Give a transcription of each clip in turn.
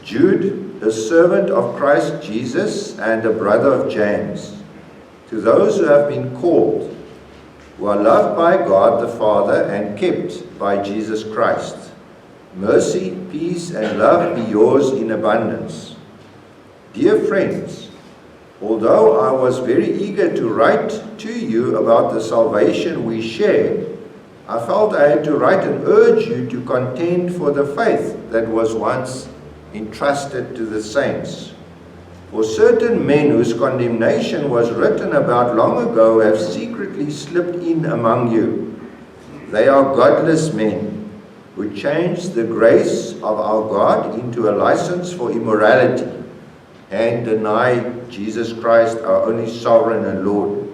Jude, a servant of Christ Jesus and a brother of James, to those who have been called, who are loved by God the Father and kept by Jesus Christ. Mercy, peace, and love be yours in abundance. Dear friends, although I was very eager to write to you about the salvation we share, I felt I had to write and urge you to contend for the faith that was once entrusted to the saints. For certain men whose condemnation was written about long ago have secretly slipped in among you. They are godless men who changed the grace of our God into a license for immorality and deny Jesus Christ, our only sovereign and Lord.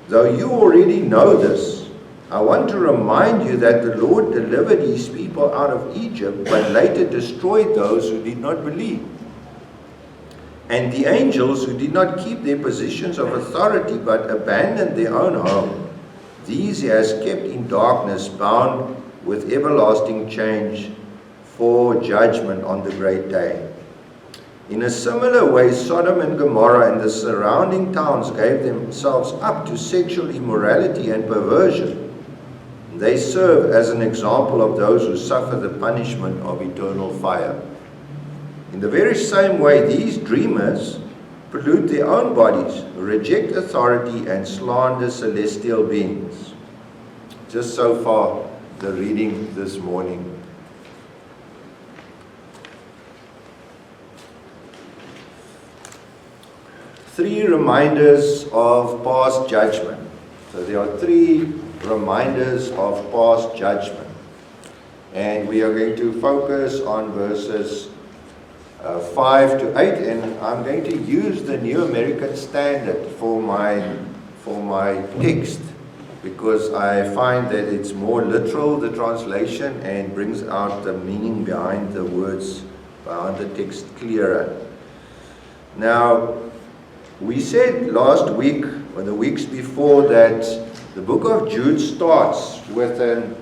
Though you already know this, I want to remind you that the Lord delivered his people out of Egypt, but later destroyed those who did not believe. And the angels who did not keep their positions of authority, but abandoned their own home, these he has kept in darkness, bound with everlasting chains for judgment on the great day. In a similar way, Sodom and Gomorrah and the surrounding towns gave themselves up to sexual immorality and perversion. They serve as an example of those who suffer the punishment of eternal fire. In the very same way, these dreamers pollute their own bodies, reject authority, and slander celestial beings. Just so far, the reading this morning. Three reminders of past judgment. So there are three reminders of past judgment. And we are going to focus on verses 5 to 8, and I'm going to use the New American Standard for my text, because I find that it's more literal, the translation, and brings out the meaning behind the words, behind the text clearer. Now, we said last week, or the weeks before, that the book of Jude starts with an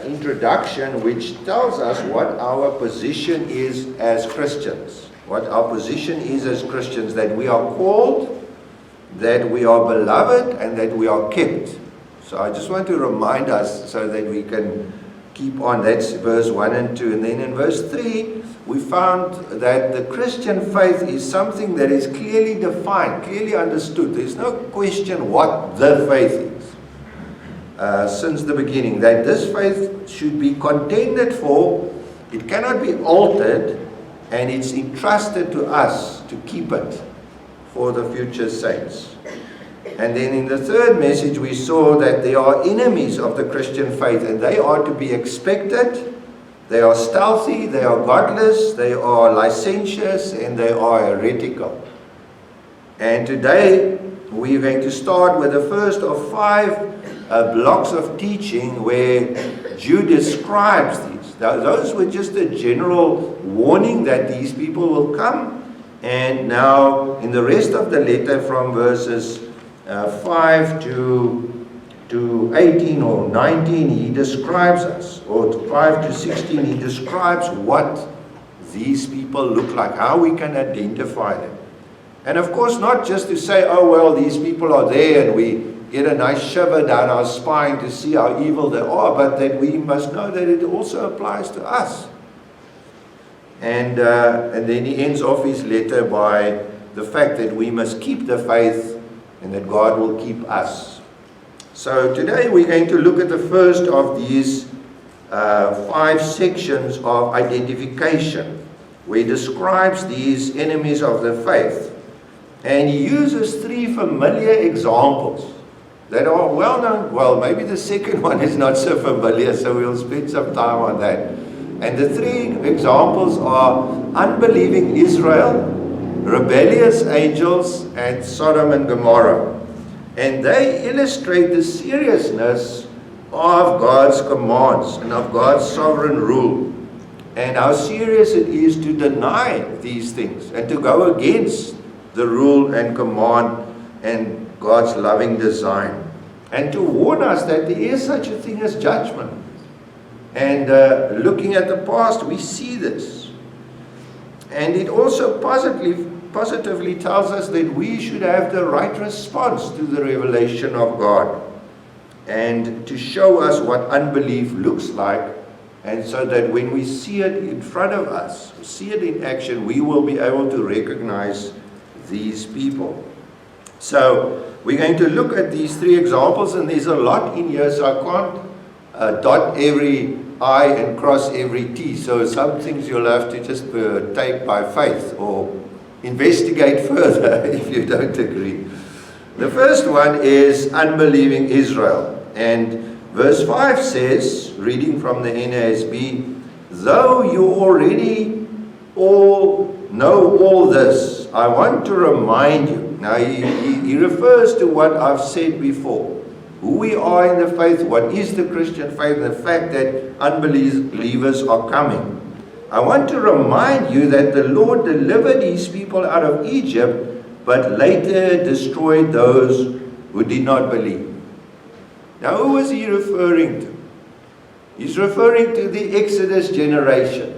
introduction which tells us what our position is as Christians. What our position is as Christians, that we are called, that we are beloved, and that we are kept. So I just want to remind us so that we can keep on. That's verse 1 and 2. And then in verse 3, we found that the Christian faith is something that is clearly defined, clearly understood. There's no question what the faith is. Since the beginning, that this faith should be contended for, it cannot be altered, and it's entrusted to us to keep it for the future saints. And then in the third message, we saw that there are enemies of the Christian faith, and they are to be expected. They are stealthy, they are godless, they are licentious, and they are heretical. And today, we're going to start with the first of 5 blocks of teaching where Jude describes these. Those were just a general warning that these people will come. And now, in the rest of the letter from verses 5 to 18 or 19, he describes us, or 5 to 16, he describes what these people look like, how we can identify them. And of course, not just to say, oh well, these people are there, and we get a nice shiver down our spine to see how evil they are, but that we must know that it also applies to us. And then he ends off his letter by the fact that we must keep the faith and that God will keep us. So today we're going to look at the first of these 5 sections of identification, where he describes these enemies of the faith. And he uses 3 familiar examples that are well known. Well, maybe the second one is not so familiar, so we'll spend some time on that. And the 3 examples are unbelieving Israel, rebellious angels, and Sodom and Gomorrah. And they illustrate the seriousness of God's commands and of God's sovereign rule, and how serious it is to deny these things and to go against the rule and command and God's loving design, and to warn us that there is such a thing as judgment. And looking at the past, we see this. And it also positively tells us that we should have the right response to the revelation of God, and to show us what unbelief looks like, and so that when we see it in front of us, see it in action, we will be able to recognize these people. So we're going to look at these three examples, and there's a lot in here, so I can't dot every I and cross every T. So some things you'll have to just take by faith or investigate further if you don't agree. The first one is unbelieving Israel. And verse 5 says, reading from the NASB, though you already all know all this, I want to remind you. Now he refers to what I've said before. Who we are in the faith, what is the Christian faith, and the fact that unbelievers are coming. I want to remind you that the Lord delivered His people out of Egypt, but later destroyed those who did not believe. Now, who was he referring to? He's referring to the Exodus generation.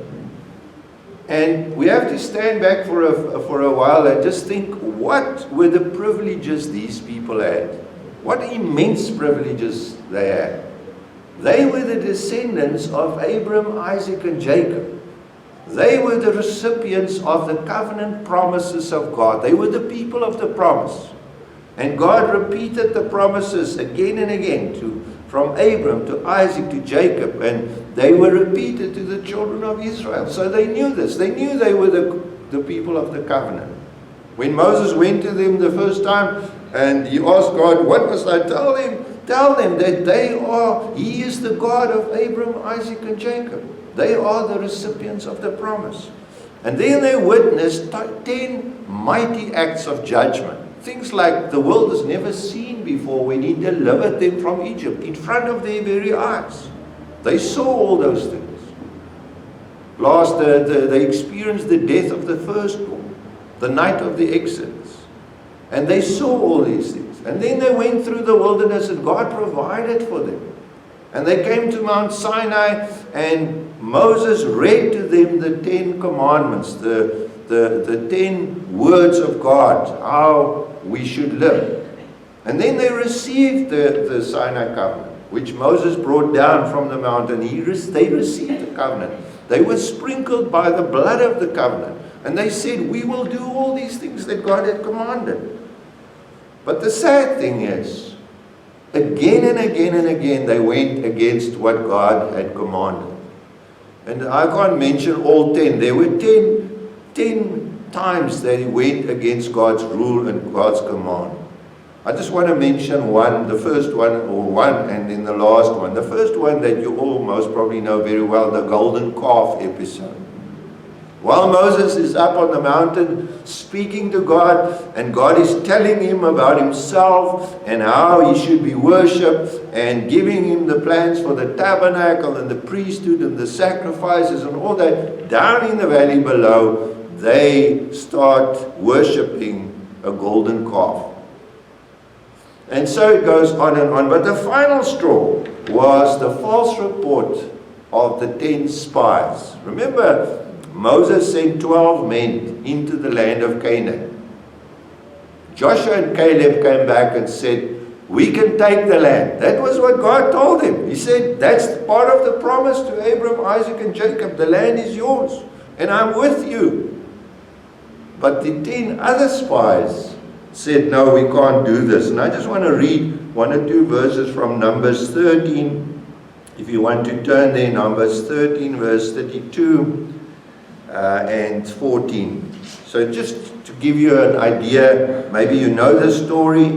And we have to stand back for a while and just think, what were the privileges these people had? What immense privileges they had. They were the descendants of Abraham, Isaac, and Jacob. They were the recipients of the covenant promises of God. They were the people of the promise. And God repeated the promises again and again from Abraham to Isaac to Jacob. And they were repeated to the children of Israel. So they knew this. They knew they were the people of the covenant. When Moses went to them the first time and he asked God, what must I tell them? Tell them that He is the God of Abraham, Isaac, and Jacob. They are the recipients of the promise. And then they witnessed 10 mighty acts of judgment. Things like the world has never seen before when He delivered them from Egypt in front of their very eyes. They saw all those things. Last, they experienced the death of the firstborn, the night of the Exodus. And they saw all these things. And then they went through the wilderness and God provided for them. And they came to Mount Sinai and Moses read to them the 10 commandments, the 10 words of God, how we should live. And then they received the Sinai covenant, which Moses brought down from the mountain. They received the covenant. They were sprinkled by the blood of the covenant. And they said, we will do all these things that God had commanded. But the sad thing is, again and again and again, they went against what God had commanded. And I can't mention all 10. There were 10 times they went against God's rule and God's command. I just want to mention one, the first one, and then the last one. The first one that you all most probably know very well, the golden calf episode. While Moses is up on the mountain speaking to God, and God is telling him about himself and how he should be worshipped, and giving him the plans for the tabernacle and the priesthood and the sacrifices and all that, down in the valley below, they start worshipping a golden calf. And so it goes on and on. But the final straw was the false report of the 10 spies. Remember, Moses sent 12 men into the land of Canaan. Joshua and Caleb came back and said, we can take the land. That was what God told him. He said, that's part of the promise to Abraham, Isaac, and Jacob. The land is yours, and I'm with you. But the 10 other spies said, no, we can't do this. And I just want to read 1 or 2 verses from Numbers 13. If you want to turn there, Numbers 13, verse 32. And 14. So just to give you an idea, maybe you know the story.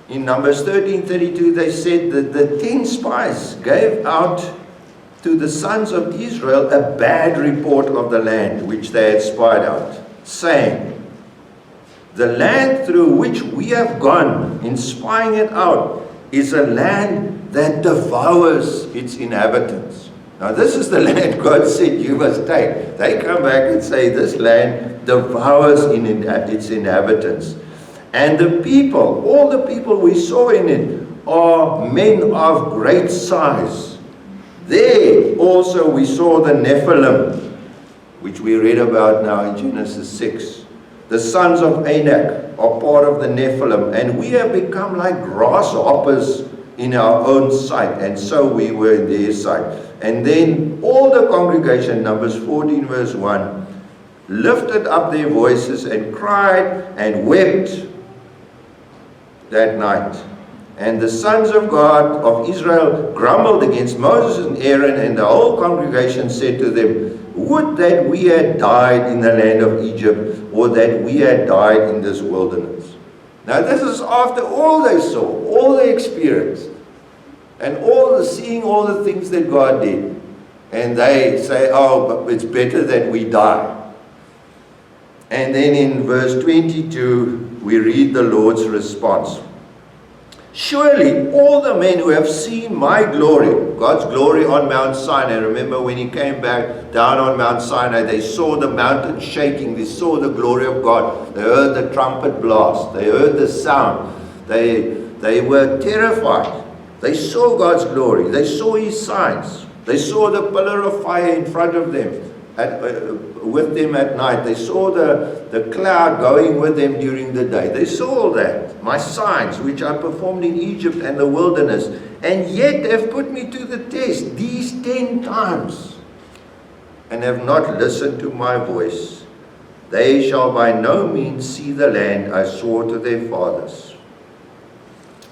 In Numbers 13:32, they said that the 10 spies gave out to the sons of Israel a bad report of the land which they had spied out, saying, the land through which we have gone in spying it out is a land that devours its inhabitants. Now this is the land God said you must take. They come back and say this land devours its inhabitants. And the people, all the people we saw in it, are men of great size. There also we saw the Nephilim, which we read about now in Genesis 6. The sons of Anak are part of the Nephilim, and we have become like grasshoppers in our own sight, and so we were in their sight. And then all the congregation, Numbers 14 verse 1, lifted up their voices and cried and wept that night. And the sons of God of Israel grumbled against Moses and Aaron, and the whole congregation said to them, would that we had died in the land of Egypt, or that we had died in this wilderness. Now this is after all they saw, all they experienced, and seeing all the things that God did. And they say, oh, but it's better that we die. And then in verse 22, we read the Lord's response. Surely all the men who have seen my glory, God's glory on Mount Sinai. Remember when he came back down on Mount Sinai, they saw the mountain shaking, they saw the glory of God, they heard the trumpet blast, they heard the sound, they were terrified. They saw God's glory, they saw his signs, they saw the pillar of fire in front of them, with them at night. They saw the cloud going with them during the day. They saw all that, my signs which I performed in Egypt and the wilderness, and yet have put me to the test these 10 times, and have not listened to my voice. They shall by no means see the land I swore to their fathers.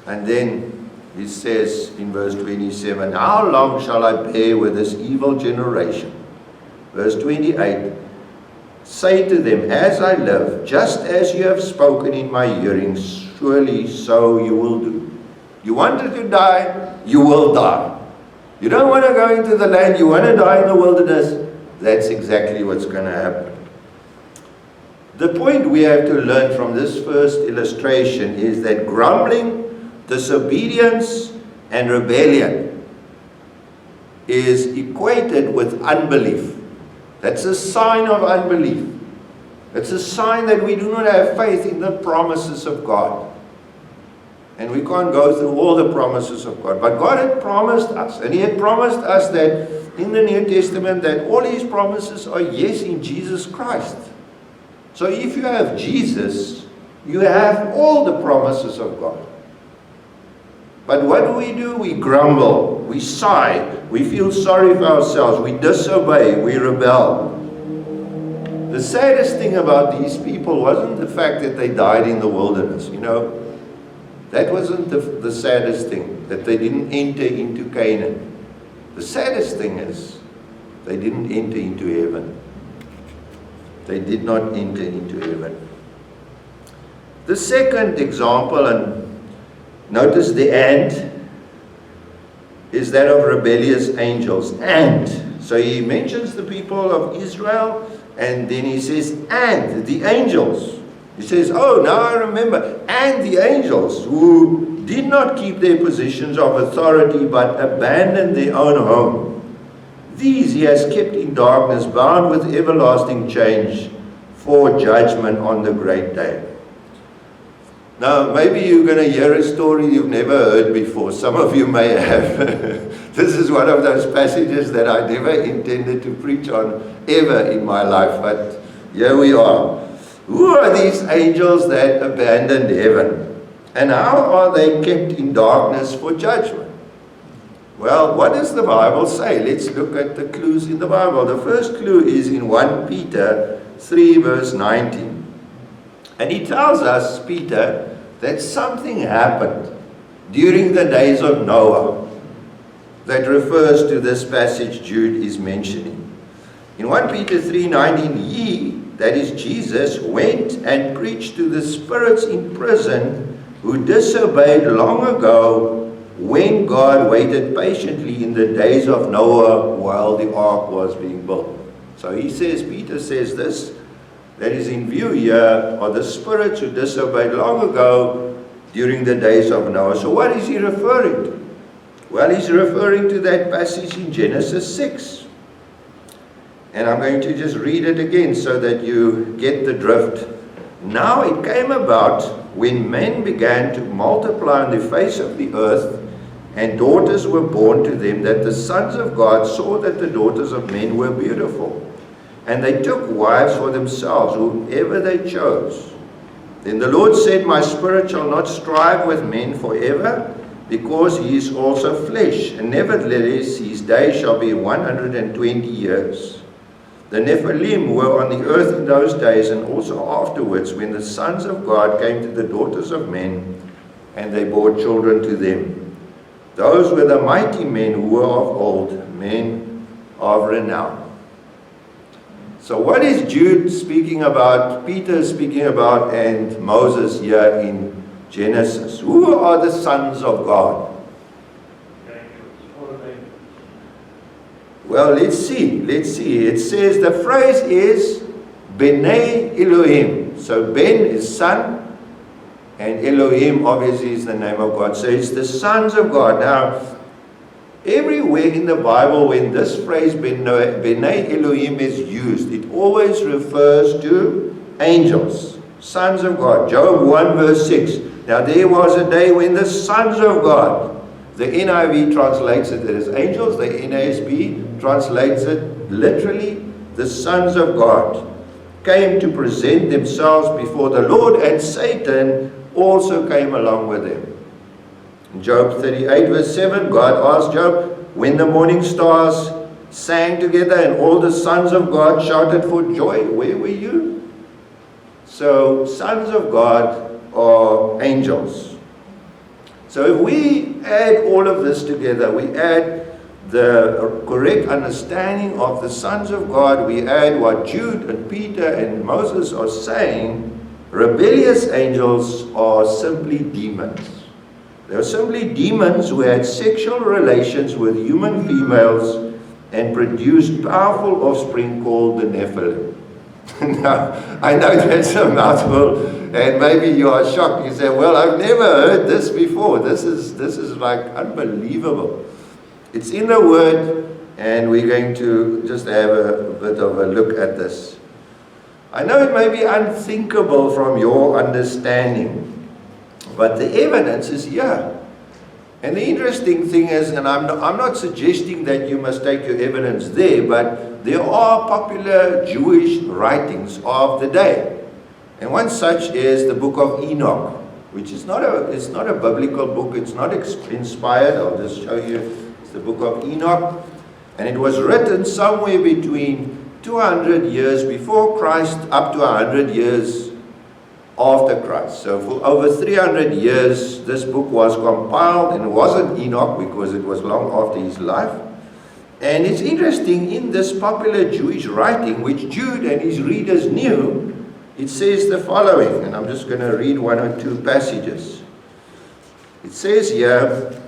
And then it says in verse 27, how long shall I bear with this evil generation? Verse 28, say to them, as I live, just as you have spoken in my hearing, surely so you will do. You wanted to die, you will die. You don't want to go into the land, you want to die in the wilderness, that's exactly what's going to happen. The point we have to learn from this first illustration is that grumbling, disobedience, and rebellion is equated with unbelief. That's a sign of unbelief. It's a sign that we do not have faith in the promises of God. And we can't go through all the promises of God. But God had promised us, and he had promised us that in the New Testament that all his promises are yes in Jesus Christ. So if you have Jesus, you have all the promises of God. But what do? We grumble, we sigh, we feel sorry for ourselves, we disobey, we rebel. The saddest thing about these people wasn't the fact that they died in the wilderness, you know. That wasn't the saddest thing, that they didn't enter into Canaan. The saddest thing is they didn't enter into heaven. They did not enter into heaven. The second example, and notice the and, is that of rebellious angels. And, so he mentions the people of Israel, and then he says, and the angels. He says, oh, now I remember. And the angels who did not keep their positions of authority, but abandoned their own home. These he has kept in darkness, bound with everlasting chains, for judgment on the great day. Now, maybe you're going to hear a story you've never heard before. Some of you may have. This is one of those passages that I never intended to preach on ever in my life, but here we are. Who are these angels that abandoned heaven? And how are they kept in darkness for judgment? Well, what does the Bible say? Let's look at the clues in the Bible. The first clue is in 1 Peter 3 verse 19. And he tells us, Peter, that something happened during the days of Noah that refers to this passage Jude is mentioning. In 1 Peter 3:19, he, that is Jesus, went and preached to the spirits in prison who disobeyed long ago when God waited patiently in the days of Noah while the ark was being built. So he says, Peter says this, that is in view here are the spirits who disobeyed long ago during the days of Noah. So what is he referring to? Well, he's referring to that passage in Genesis 6. And I'm going to just read it again so that you get the drift. Now it came about when men began to multiply on the face of the earth, and daughters were born to them, that the sons of God saw that the daughters of men were beautiful. And they took wives for themselves, whomever they chose. Then the Lord said, My spirit shall not strive with men forever, because he is also flesh, and nevertheless his days shall be 120 years. The Nephilim were on the earth in those days, and also afterwards, when the sons of God came to the daughters of men, and they bore children to them. Those were the mighty men who were of old, men of renown. So what is Jude speaking about, Peter speaking about, and Moses here in Genesis? Who are the sons of God? Well, let's see. It says the phrase is B'nai Elohim. So Ben is son, and Elohim obviously is the name of God. So it's the sons of God. Now, everywhere in the Bible when this phrase B'nai Elohim is used, it always refers to angels, sons of God. Job 1 verse 6. Now there was a day when the sons of God, the NIV translates it as angels, the NASB translates it literally, the sons of God, came to present themselves before the Lord, and Satan also came along with them. In Job 38 verse 7, God asked Job, when the morning stars sang together and all the sons of God shouted for joy, where were you? So sons of God are angels. So if we add all of this together, we add the correct understanding of the sons of God, we add what Jude and Peter and Moses are saying, rebellious angels are simply demons. They are simply demons who had sexual relations with human females and produced powerful offspring called the Nephilim. Now, I know that's a mouthful, and maybe you are shocked. You say, well, I've never heard this before. This is like unbelievable. It's in the Word, and we're going to just have a bit of a look at this. I know it may be unthinkable from your understanding, but the evidence is here. And the interesting thing is, and I'm not suggesting that you must take your evidence there, but there are popular Jewish writings of the day. And one such is the book of Enoch, which is it's not a biblical book, it's not inspired. I'll just show you. It's the book of Enoch. And it was written somewhere between 200 years before Christ up to 100 years after Christ. So for over 300 years, this book was compiled, and it wasn't Enoch because it was long after his life. And it's interesting, in this popular Jewish writing, which Jude and his readers knew, it says the following, and I'm just going to read one or two passages. It says here,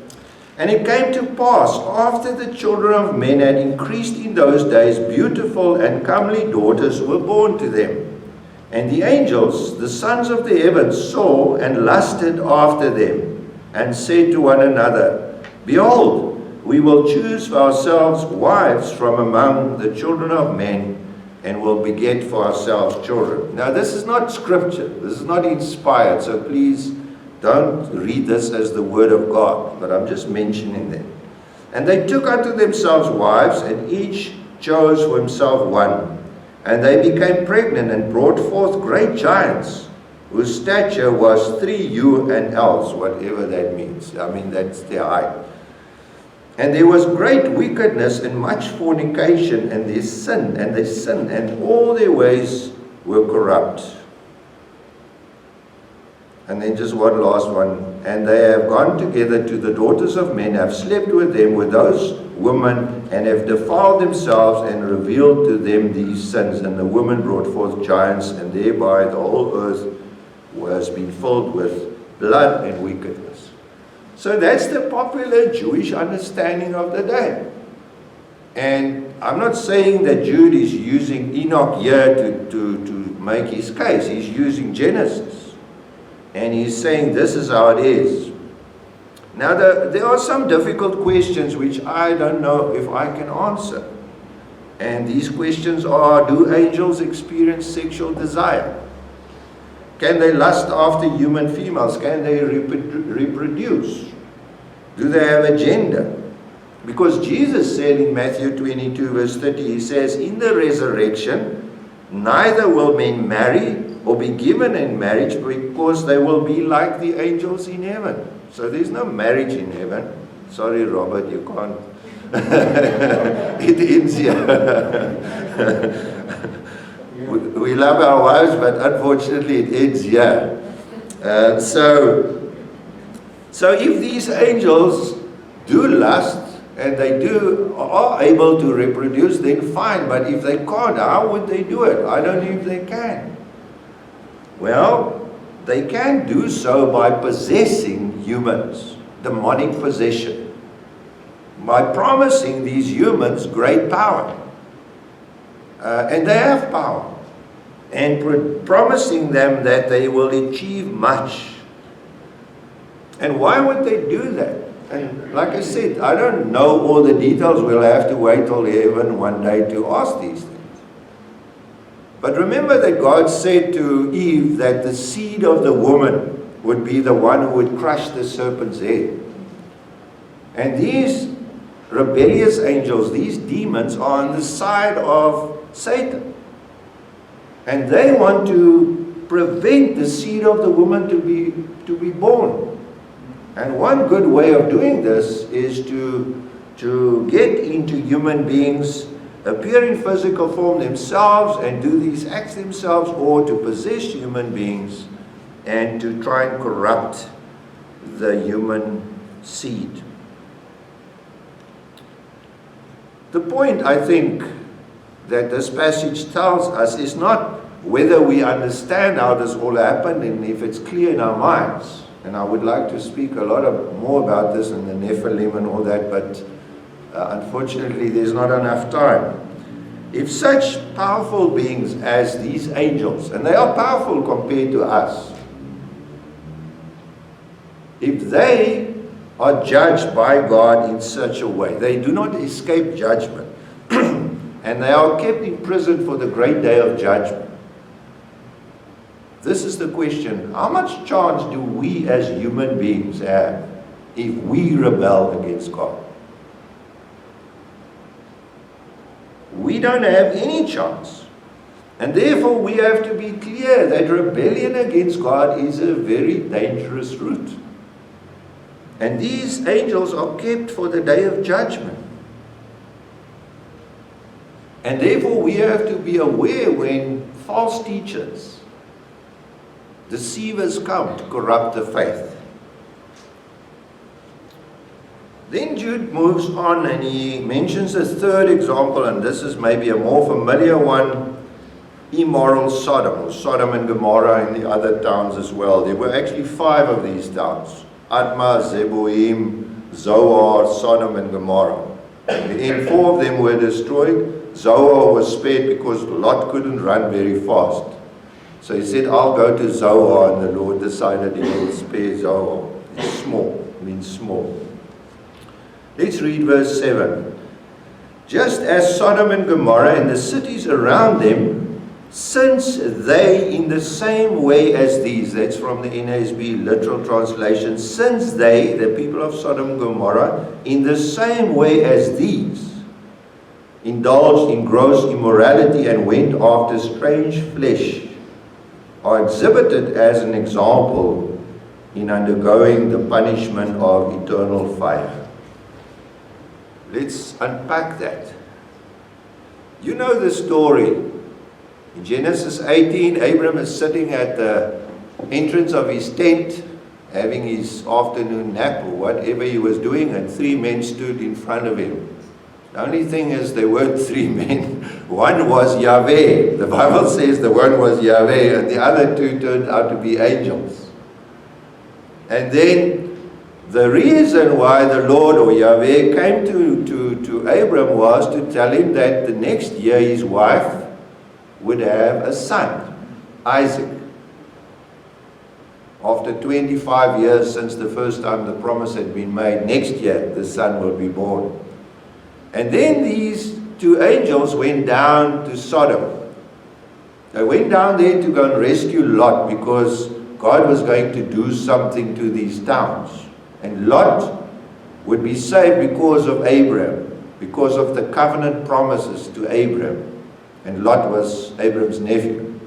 and it came to pass, after the children of men had increased in those days, beautiful and comely daughters were born to them. And the angels, the sons of the heavens, saw and lusted after them, and said to one another, behold, we will choose for ourselves wives from among the children of men, and will beget for ourselves children. Now this is not scripture, this is not inspired, so please don't read this as the word of God, but I'm just mentioning them. And they took unto themselves wives, and each chose for himself one. And they became pregnant and brought forth great giants, whose stature was 3 yoke and ells, whatever that means. I mean, that's their height. And there was great wickedness and much fornication, and they sinned, and all their ways were corrupt. And then just one last one. And they have gone together to the daughters of men, have slept with them, with those women, and have defiled themselves, and revealed to them these sins. And the women brought forth giants, and thereby the whole earth was been filled with blood and wickedness. So that's the popular Jewish understanding of the day. And I'm not saying that Jude is using Enoch here to make his case. He's using Genesis. And he's saying this is how it is. Now there are some difficult questions which I don't know if I can answer. And these questions are, do angels experience sexual desire? Can they lust after human females? Can they reproduce? Do they have agenda? Because Jesus said in Matthew 22 verse 30, he says, in the resurrection, neither will men marry or be given in marriage, because they will be like the angels in heaven. So there's no marriage in heaven. Sorry, Robert, you can't. It ends here. We love our wives, but unfortunately it ends here. So if these angels do lust, and they are able to reproduce, then fine. But if they can't, how would they do it? I don't know if they can. Well, they can do so by possessing humans, demonic possession, by promising these humans great power. And they have power. And promising them that they will achieve much. And why would they do that? And like I said, I don't know all the details. We'll have to wait till heaven one day to ask these things. But remember that God said to Eve that the seed of the woman would be the one who would crush the serpent's head. And these rebellious angels, these demons, are on the side of Satan. And they want to prevent the seed of the woman to be born. And one good way of doing this is to get into human beings, appear in physical form themselves and do these acts themselves, or to possess human beings and to try and corrupt the human seed. The point, I think, that this passage tells us is not whether we understand how this all happened and if it's clear in our minds. And I would like to speak a lot more about this and the Nephilim and all that, but unfortunately there's not enough time. If such powerful beings as these angels, and they are powerful compared to us, if they are judged by God in such a way, they do not escape judgment, and they are kept in prison for the great day of judgment. This is the question: how much chance do we as human beings have if we rebel against God? We don't have any chance. And therefore we have to be clear that rebellion against God is a very dangerous route. And these angels are kept for the day of judgment. And therefore we have to be aware when false teachers, deceivers come to corrupt the faith. Then Jude moves on and he mentions a third example, and this is maybe a more familiar one: immoral Sodom, or Sodom and Gomorrah, and the other towns as well. There were actually 5 of these towns: Admah, Zeboim, Zoar, Sodom and Gomorrah. And 4 of them were destroyed. Zoar was spared because Lot couldn't run very fast. So he said, I'll go to Zoar, and the Lord decided he will spare Zoar. It's small, it means small. Let's read verse 7. Just as Sodom and Gomorrah and the cities around them, since they in the same way as these, that's from the NASB literal translation, since they, the people of Sodom and Gomorrah, in the same way as these, indulged in gross immorality and went after strange flesh, are exhibited as an example in undergoing the punishment of eternal fire. Let's unpack that. You know the story. In Genesis 18, Abram is sitting at the entrance of his tent, having his afternoon nap or whatever he was doing, and 3 men stood in front of him. The only thing is, there weren't 3 men. One was Yahweh. The Bible says the one was Yahweh, and the other 2 turned out to be angels. And then the reason why the Lord, or Yahweh, came to Abram was to tell him that the next year his wife would have a son, Isaac. After 25 years since the first time the promise had been made, next year the son will be born. And then these 2 angels went down to Sodom. They went down there to go and rescue Lot, because God was going to do something to these towns. And Lot would be saved because of Abraham, because of the covenant promises to Abraham. And Lot was Abraham's nephew.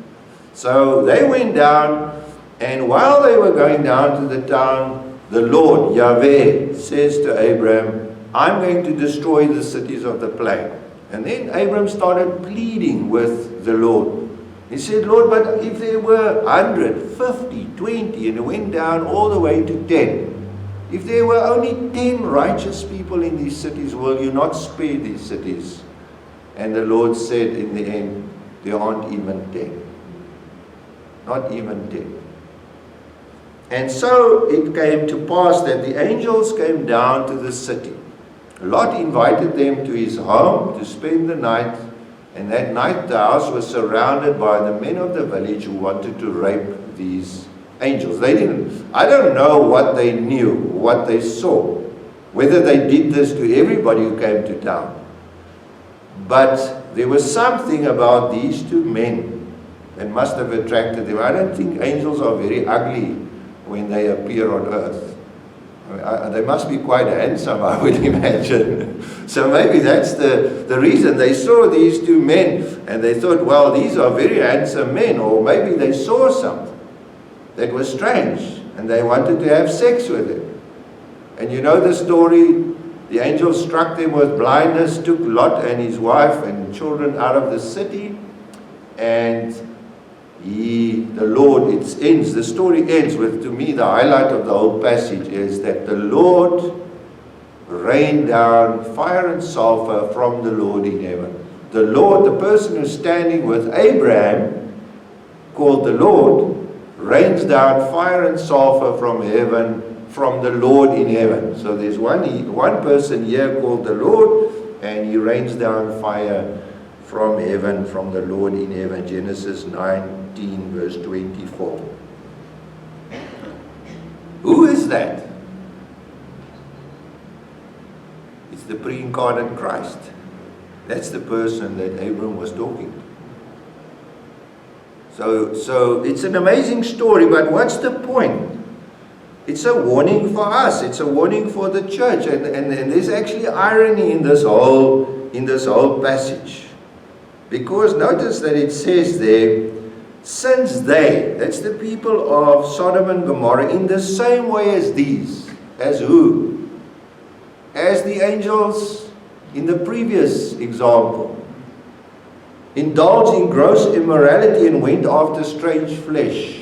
So they went down, and while they were going down to the town, the Lord, Yahweh, says to Abraham, I'm going to destroy the cities of the plain. And then Abraham started pleading with the Lord. He said, Lord, but if there were 100, 50, 20, and it went down all the way to 10, if there were only 10 righteous people in these cities, will you not spare these cities? And the Lord said in the end, there aren't even 10. Not even 10. And so it came to pass that the angels came down to the city. Lot invited them to his home to spend the night, and that night the house was surrounded by the men of the village who wanted to rape these angels. I don't know what they knew, what they saw, whether they did this to everybody who came to town. But there was something about these two men that must have attracted them. I don't think angels are very ugly when they appear on earth. They must be quite handsome, I would imagine. So maybe that's the reason. They saw these two men and they thought, well, these are very handsome men. Or maybe they saw something that was strange and they wanted to have sex with them. And you know the story. The angel struck them with blindness, took Lot and his wife and children out of the city, and the story ends with, to me, the highlight of the whole passage is that the Lord rained down fire and sulfur from the Lord in heaven. The Lord, the person who's standing with Abraham, called the Lord, rains down fire and sulfur from heaven, from the Lord in heaven. So there's one person here called the Lord, and he rains down fire from heaven, from the Lord in heaven. Genesis 19 verse 24. Who is that? It's the pre-incarnate Christ. That's the person that Abram was talking to. So it's an amazing story, but what's the point? It's a warning for us. It's a warning for the church. And there's actually irony in this whole passage. Because notice that it says there, since they, that's the people of Sodom and Gomorrah, in the same way as these, as who? As the angels in the previous example, indulged in gross immorality and went after strange flesh.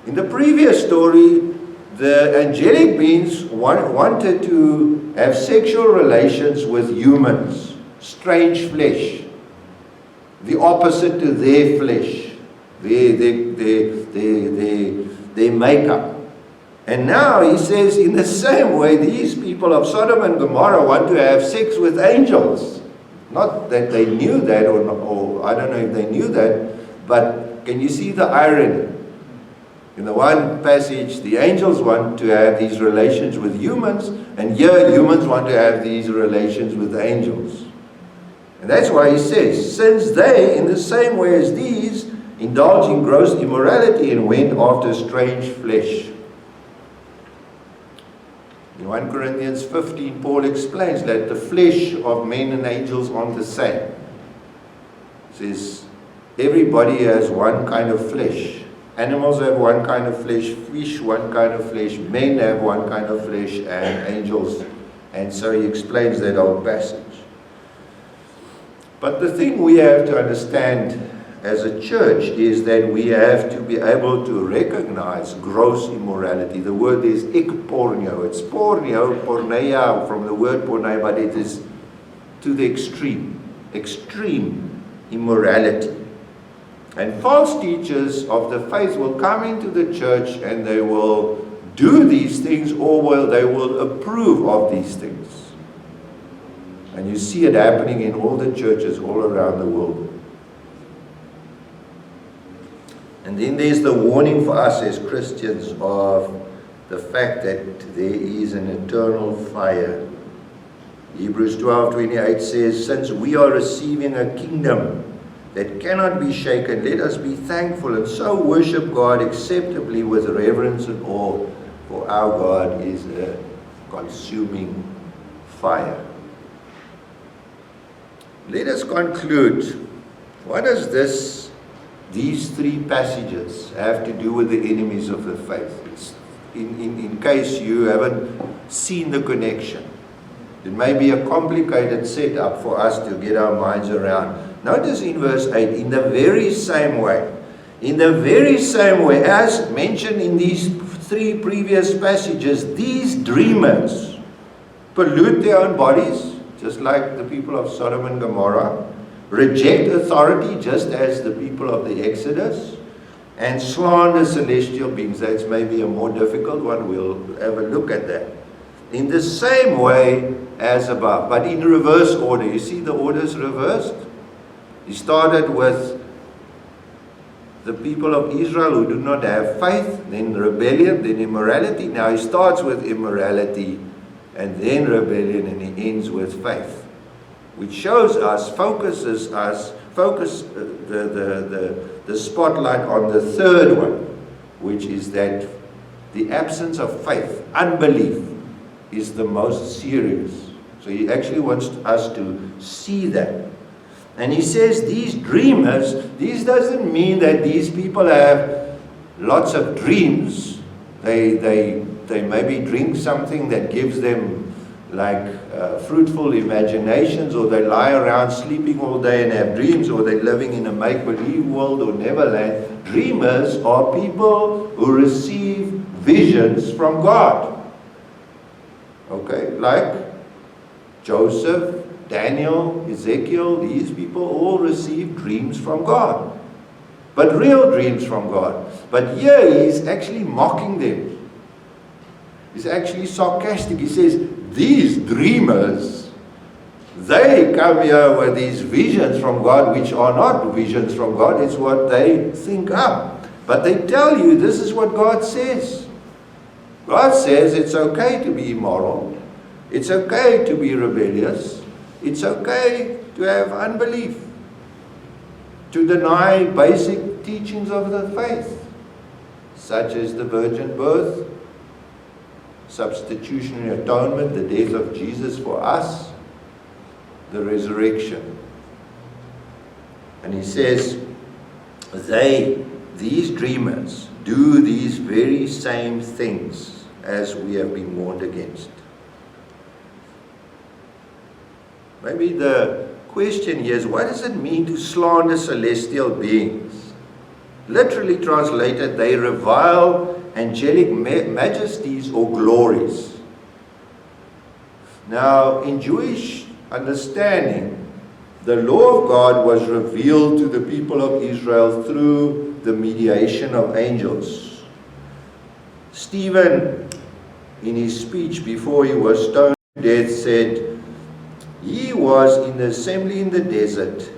In the previous story, the angelic beings wanted to have sexual relations with humans, strange flesh, the opposite to their flesh, their makeup. And now he says, in the same way, these people of Sodom and Gomorrah want to have sex with angels. Not that they knew that, or I don't know if they knew that, but can you see the irony? In the one passage, the angels want to have these relations with humans, and here humans want to have these relations with angels. And that's why he says, since they, in the same way as these, indulged in gross immorality and went after strange flesh. In 1 Corinthians 15, Paul explains that the flesh of men and angels aren't the same. He says, everybody has one kind of flesh. Animals have one kind of flesh, fish one kind of flesh, men have one kind of flesh, and angels. And so he explains that whole passage. But the thing we have to understand as a church is that we have to be able to recognize gross immorality. The word is ekporneo. It's porneia from the word porneia, but it is to the extreme immorality. And false teachers of the faith will come into the church and they will do these things, or they will approve of these things. And you see it happening in all the churches all around the world. And then there's the warning for us as Christians of the fact that there is an eternal fire. Hebrews 12:28 says, since we are receiving a kingdom that cannot be shaken, let us be thankful and so worship God acceptably with reverence and awe, for our God is a consuming fire. Let us conclude. What does these three passages have to do with the enemies of the faith? It's in case you haven't seen the connection. It may be a complicated setup for us to get our minds around. Notice in verse 8, in the very same way, as mentioned in these three previous passages, these dreamers pollute their own bodies, just like the people of Sodom and Gomorrah, reject authority, just as the people of the Exodus, and slander celestial beings. That's maybe a more difficult one. We'll have a look at that. In the same way as above, but in reverse order. You see the order's reversed? He started with the people of Israel who do not have faith, then rebellion, then immorality. Now he starts with immorality and then rebellion, and he ends with faith, which shows us, focuses us, the spotlight on the third one, which is that the absence of faith, unbelief, is the most serious. So he actually wants us to see that. And he says these dreamers, this doesn't mean that these people have lots of dreams. They maybe drink something that gives them like fruitful imaginations, or they lie around sleeping all day and have dreams, or they're living in a make-believe world or Neverland. Dreamers are people who receive visions from God. Okay, like Joseph, Daniel, Ezekiel, these people all receive dreams from God. But real dreams from God. But here he's actually mocking them. He's actually sarcastic. He says, these dreamers, they come here with these visions from God, which are not visions from God. It's what they think up. But they tell you this is what God says. God says it's okay to be immoral. It's okay to be rebellious. It's okay to have unbelief, to deny basic teachings of the faith, such as the virgin birth, substitutionary atonement, the death of Jesus for us, the resurrection. And he says, these dreamers, do these very same things as we have been warned against. Maybe the question here is, what does it mean to slander celestial beings? Literally translated, they revile angelic majesties or glories. Now, in Jewish understanding, the law of God was revealed to the people of Israel through the mediation of angels. Stephen, in his speech before he was stoned to death, said, he was in the assembly in the desert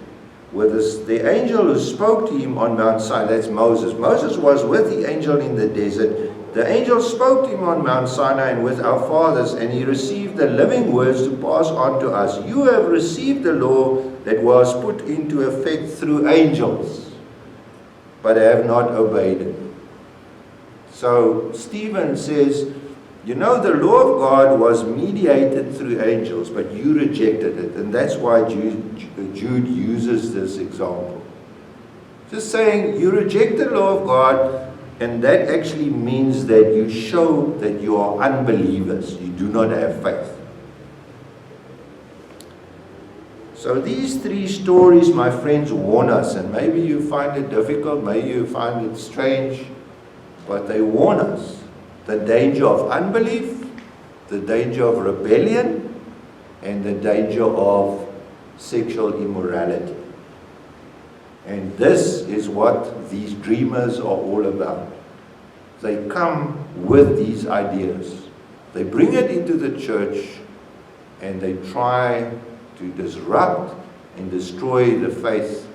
with the angel who spoke to him on Mount Sinai. That's Moses. Moses was with the angel in the desert. The angel spoke to him on Mount Sinai and with our fathers, and he received the living words to pass on to us. You have received the law that was put into effect through angels, but have not obeyed it. So Stephen says, you know, the law of God was mediated through angels, but you rejected it. And that's why Jude uses this example. Just saying, you reject the law of God, and that actually means that you show that you are unbelievers. You do not have faith. So these three stories, my friends, warn us, and maybe you find it difficult, maybe you find it strange, but they warn us. The danger of unbelief, the danger of rebellion, and the danger of sexual immorality. And this is what these dreamers are all about. They come with these ideas. They bring it into the church, and they try to disrupt and destroy the faith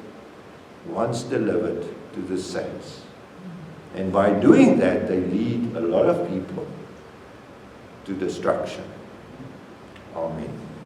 once delivered to the saints. And by doing that, they lead a lot of people to destruction. Amen.